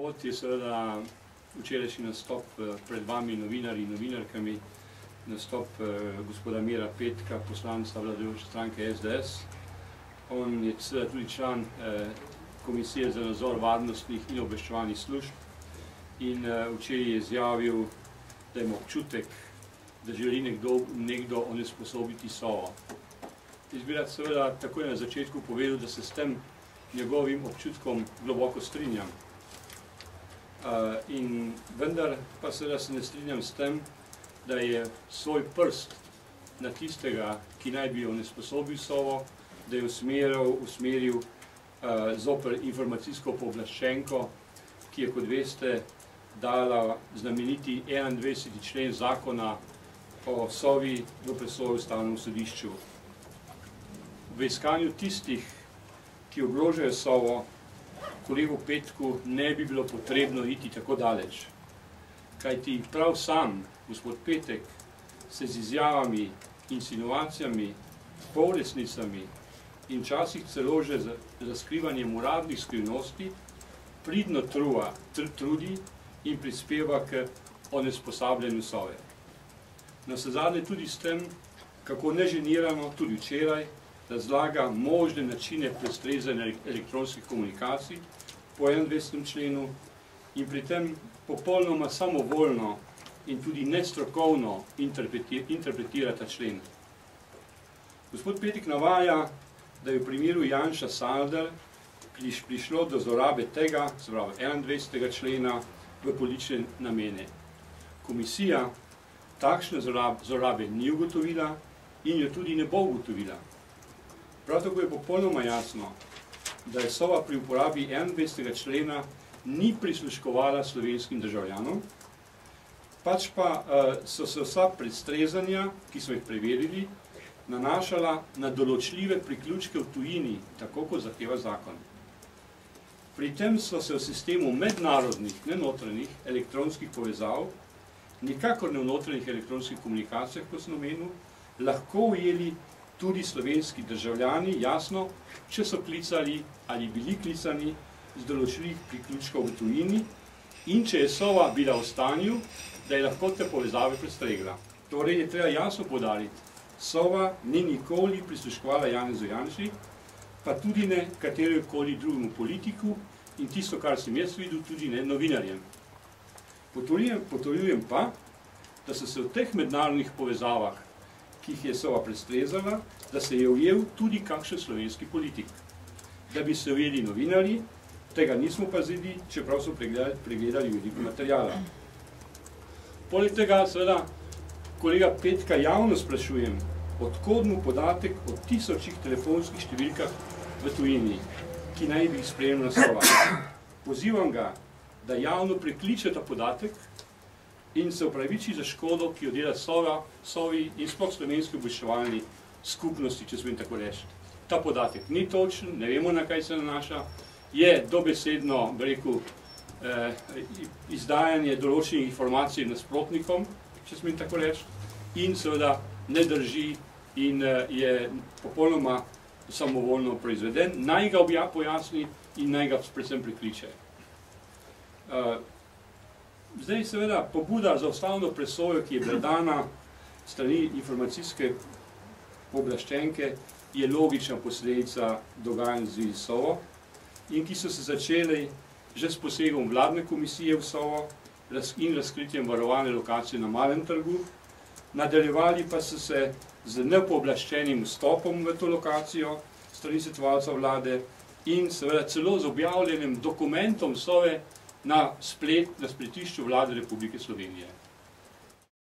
povod je seveda včerajšnji nastop pred vami novinarji in novinarkami, nastop gospoda Mira Petka, poslanca vladajoče stranke SDS. On je seveda tudi član Komisije za nadzor varnostnih in obveščevalnih služb in včeraj je izjavil, da ima občutek, da želi nekdo onesposobiti Sovo. Jaz bi rad seveda takoj na začetku povedal, da se s tem njegovim občutkom globoko strinjam. In vendar pa seveda se ne strinjam s tem, da je svoj prst na tistega, ki naj bi onesposobil Sovo, da je usmeril zoper informacijsko pooblaščenko, ki je, kot veste, dala znameniti 21. člen zakona o Sovi v presojo Ustavnemu sodišču. V iskanju tistih, ki ogrožajo Sovo, kolegu Petku ne bi bilo potrebno iti tako daleč. Kajti prav sam, gospod Petek, se z izjavami, insinuacijami, polresnicami in včasih celo že z razkrivanjem uradnih skrivnosti pridno trudi in prispeva k onesposabljanju Sove. Navsezadnje tudi s tem, kako neženirano, tudi včeraj, razlaga možne načine prestrezanja elektronskih komunikacij po 21. členu in pri tem popolnoma samovoljno in tudi nestrokovno interpretira ta člen. Gospod Petek navaja, da je v primeru Janša Saldar prišlo do zlorabe tega, se pravi 21. člena, v politične namene. Komisija takšne zlorabe ni ugotovila in jo tudi ne bo ugotovila. Prav tako je popolnoma jasno, da je Sova pri uporabi 21. člena ni prisluškovala slovenskim državljanom, pač pa so se vsa prestrezanja, ki smo jih preverili, nanašala na določljive priključke v tujini, tako kot zahteva zakon. Pri tem so se v sistemu mednarodnih, ne notranjih, elektronskih povezav, nikakor ne v notranjih elektronskih komunikacijah, kot sem omenil, lahko ujeli tudi slovenski državljani, jasno, če so klicali ali bili klicani z določljivih priključkov v tujini in če je Sova bila v stanju, da je lahko te povezave prestregla. Torej je treba jasno poudariti, Sova ni nikoli prisluškovala Janezu Janši, pa tudi ne katerikoli drugemu politiku in tisto, kar sem jaz videl, tudi ne novinarjem. Potrjujem pa, da so se v teh mednarodnih povezavah, ki jih je Sova prestrezala, da se je ujel tudi kakšen slovenski politik. Da bi se ujeli novinarji, tega nismo pazili, čeprav so pregledali veliko materijala. Poleg tega, seveda, kolega Petka javno sprašujem, odkod mu podatek o 1000 telefonskih številkah v tujini, ki naj bi jih spremljala Sova. Pozivam ga, da javno prekliče ta podatek in se opraviči za škodo, ki jo dela Sovi in sploh slovenski obveščevalni skupnosti, če smem tako reči. Ta podatek ni točen, ne vemo, na kaj se nanaša, je dobesedno, bi rekel, izdajanje določenih informacij nasprotnikom, če smem tako reči, in seveda ne drži in je popolnoma samovoljno proizveden. Naj ga pojasni in naj ga predvsem prekliče. Zdaj seveda pobuda za ustavno presojo, ki je bila dana strani informacijske pooblaščenke, je logična posledica dogajanj z Sovo in ki so se začeli že s posegom vladne komisije v Sovo in razkritjem varovane lokacije na Malem trgu, nadaljevali pa so se z nepooblaščenim vstopom v to lokacijo strani svetovalca vlade in seveda celo z objavljenim dokumentom Sove na spletišču Vlade Republike Slovenije.